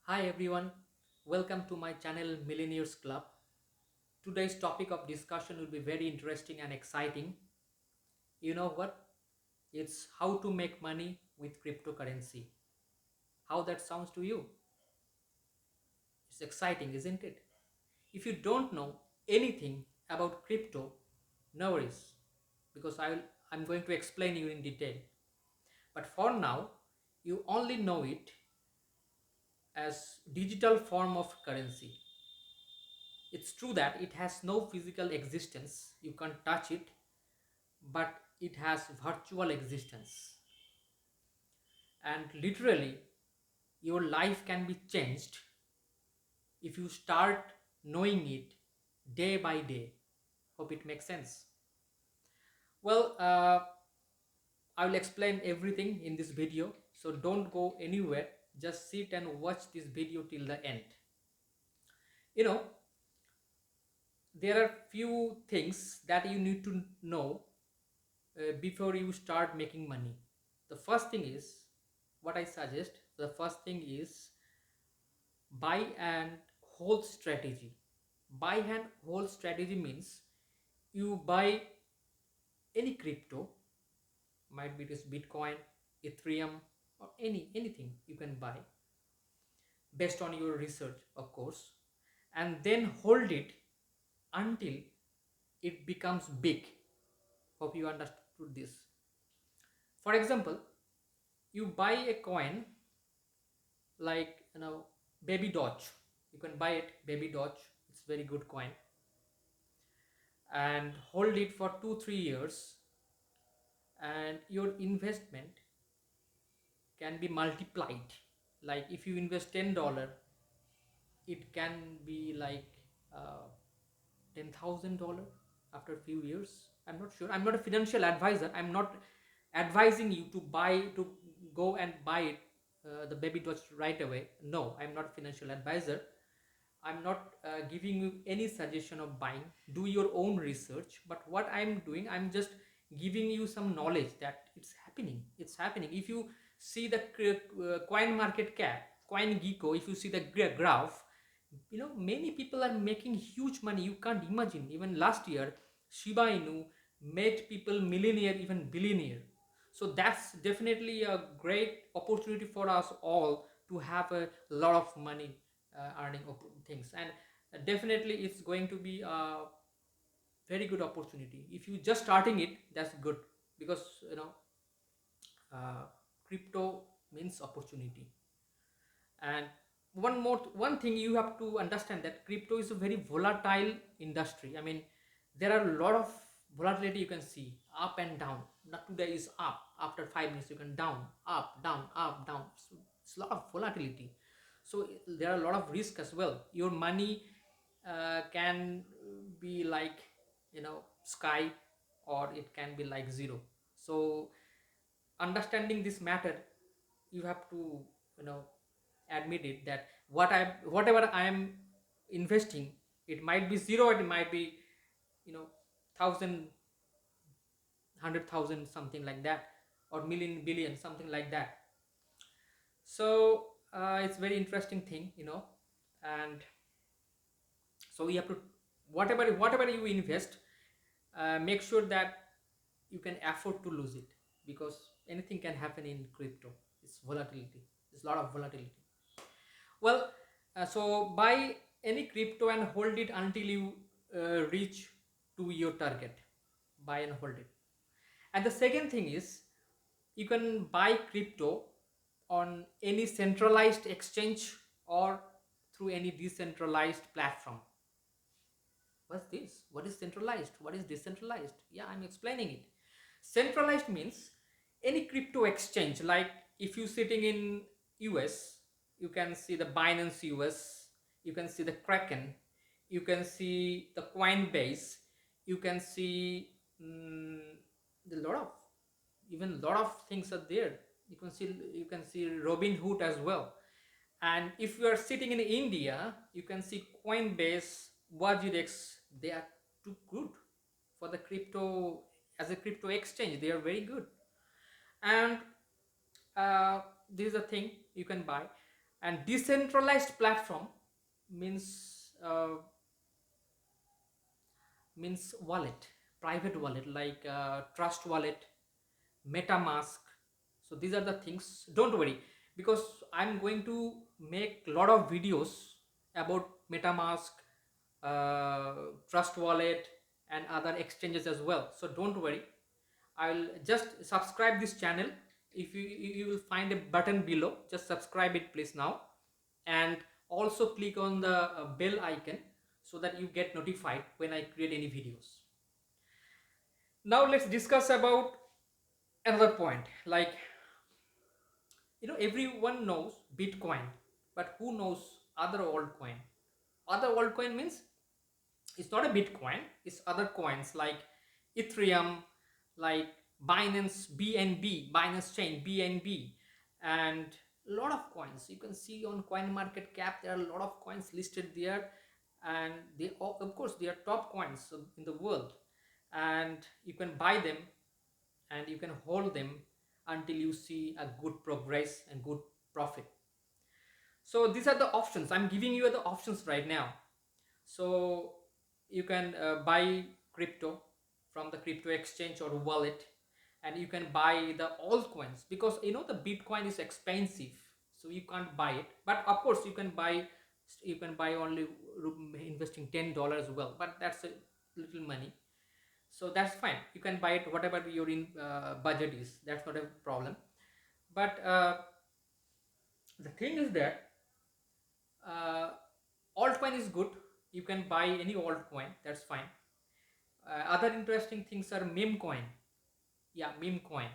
Hi everyone, welcome to my channel Millionaires Club. Today's topic of discussion will be very interesting and exciting. You know what? It's how to make money with cryptocurrency. How that sounds to you? It's exciting, isn't it? If you don't know anything about crypto, no worries, because I'm going to explain you in detail. But for now, you only know it as digital form of currency. It's true that it has no physical existence, you can't touch it, but it has virtual existence. And literally, your life can be changed if you start knowing it day by day. Hope it makes sense. Well, I will explain everything in this video, so don't go anywhere. Just sit and watch this video till the end. You know, there are few things that you need to know before you start making money. The first thing is, what I suggest, the first thing is buy and hold strategy. Buy and hold strategy means you buy any crypto, might be this Bitcoin, Ethereum, or anything you can buy based on your research, of course, and then hold it until it becomes big. Hope you understood this. For example, you buy a coin like Baby Doge. You can buy it, Baby Doge. It's very good coin, and hold it for 2 3 years, and your investment can be multiplied. Like if you invest $10, it can be like $10,000 after a few years. I'm not sure. I'm not a financial advisor. I'm not advising you to go and buy it, the Baby Doge right away. No, I'm not a financial advisor. I'm not giving you any suggestion of buying. Do your own research. But what I'm doing, I'm just giving you some knowledge that it's happening. It's happening. If you see the coin market cap, coin Geeko, if you see the graph, many people are making huge money. You can't imagine. Even last year, Shiba Inu made people millionaire, even billionaire. So that's definitely a great opportunity for us all to have a lot of money earning things, and definitely it's going to be a very good opportunity. If you just starting it, that's good, because uh, crypto means opportunity. And one thing you have to understand, that crypto is a very volatile industry. I mean, there are a lot of volatility. You can see up and down. Not today is up, after 5 minutes you can down, up, down, up, down. So it's a lot of volatility. So there are a lot of risk as well. Your money can be like sky, or it can be like zero. So understanding this matter, you have to you know admit it, that whatever I am investing, it might be zero, it might be thousand, 100,000, something like that, or million, billion, something like that. So it's very interesting thing, and so you have to, whatever you invest, make sure that you can afford to lose it, because anything can happen in crypto. It's volatility. It's a lot of volatility. Well, so buy any crypto and hold it until you reach to your target. Buy and hold it. And the second thing is, you can buy crypto on any centralized exchange, or through any decentralized platform. What's this? What is centralized? What is decentralized? Yeah, I'm explaining it. Centralized means any crypto exchange. Like if you're sitting in US, you can see the Binance US, you can see the Kraken, you can see the Coinbase, you can see the lot of, even lot of things are there. You can see Robinhood as well. And if you are sitting in India, you can see Coinbase, Wajirex. They are too good for the crypto, as a crypto exchange. They are very good. And this is a thing you can buy. And decentralized platform means wallet, private wallet like trust wallet, metamask. So these are the things. Don't worry, because I'm going to make a lot of videos about metamask, trust wallet, and other exchanges as well. So don't worry, I'll just subscribe this channel. If you will find a button below, just subscribe it please now, and also click on the bell icon so that you get notified when I create any videos. Now let's discuss about another point. Like, everyone knows Bitcoin, but who knows other altcoin? Other altcoin means it's not a Bitcoin, it's other coins like Ethereum, like Binance BNB, Binance Chain BNB, and a lot of coins. You can see on Coin Market Cap there are a lot of coins listed there, and they of course they are top coins in the world, and you can buy them and you can hold them until you see a good progress and good profit. So these are the options. I'm giving you the options right now. So you can buy crypto from the crypto exchange or wallet, and you can buy the altcoins, because the Bitcoin is expensive, so you can't buy it. But of course you can buy only investing $10 as well, but that's a little money. So that's fine, you can buy it whatever your in budget is, that's not a problem. But the thing is that uh, altcoin is good, you can buy any altcoin, that's fine. Other interesting things are meme coin. Yeah, meme coin.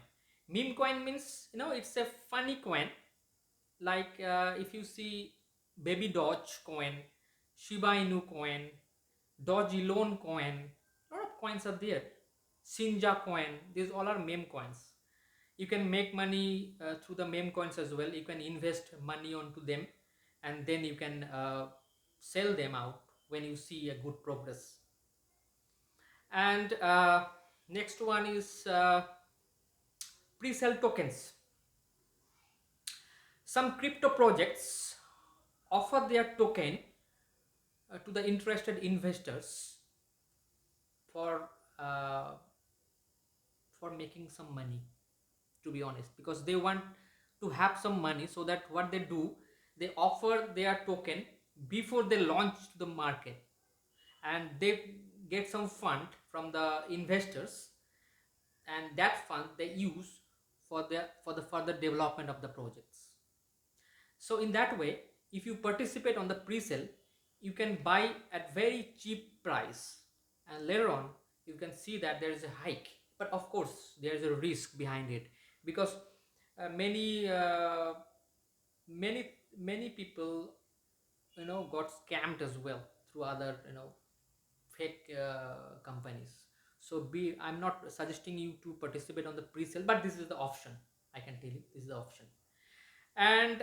Meme coin means it's a funny coin. Like if you see baby Doge coin, Shiba Inu coin, Doge Elon coin, a lot of coins are there. Sinja coin, these all are meme coins. You can make money through the meme coins as well. You can invest money onto them, and then you can sell them out when you see a good progress. And next one is pre-sale tokens. Some crypto projects offer their token to the interested investors for uh, for making some money, to be honest, because they want to have some money. So that what they do, they offer their token before they launch to the market, and they get some fund from the investors, and that fund they use for the further development of the projects. So in that way, if you participate on the pre-sale, you can buy at very cheap price, and later on you can see that there is a hike. But of course there is a risk behind it, because many people got scammed as well through other fake companies. So be I'm not suggesting you to participate on the pre-sale, but this is the option. I can tell you, this is the option. And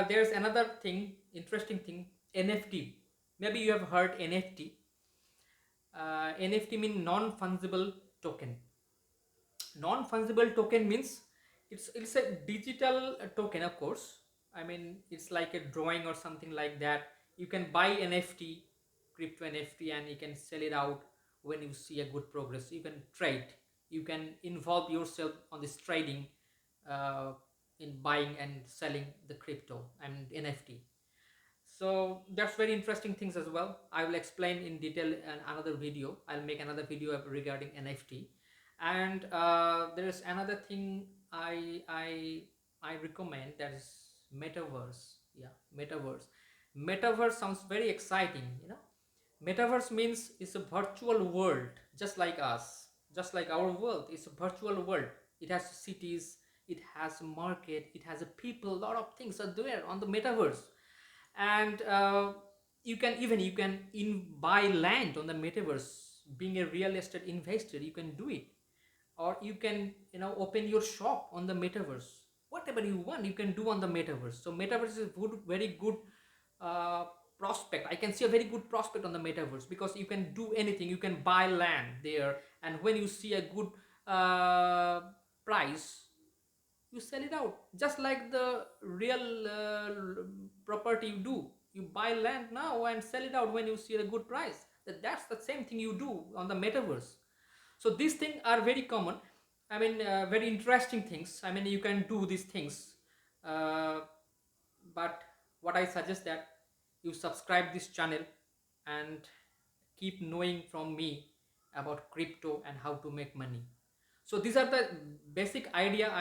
there's another thing, interesting thing, NFT. Maybe you have heard NFT. NFT mean non-fungible token. Non-fungible token means it's a digital token, of course. I mean, it's like a drawing or something like that. You can buy NFT, crypto NFT, and you can sell it out when you see a good progress. You can trade, you can involve yourself on this trading, uh, in buying and selling the crypto and NFT. So that's very interesting things as well. I will explain in detail in another video. I'll make another video regarding NFT. And there is another thing I recommend, that is metaverse. Yeah, metaverse. Metaverse sounds very exciting. Metaverse means it's a virtual world, just like us, just like our world. It's a virtual world. It has cities, it has a market, it has a people, a lot of things are there on the metaverse. And you can buy land on the metaverse. Being a real estate investor, you can do it. Or you can open your shop on the metaverse. Whatever you want, you can do on the metaverse. So metaverse is a very good uh, prospect. I can see a very good prospect on the metaverse, because you can do anything. You can buy land there, and when you see a good price, you sell it out, just like the real property you do. You buy land now and sell it out when you see a good price. That's the same thing you do on the metaverse. So these things are very common. I mean, very interesting things. I mean, you can do these things. uh, but what I suggest that you subscribe this channel and keep knowing from me about crypto and how to make money. So these are the basic idea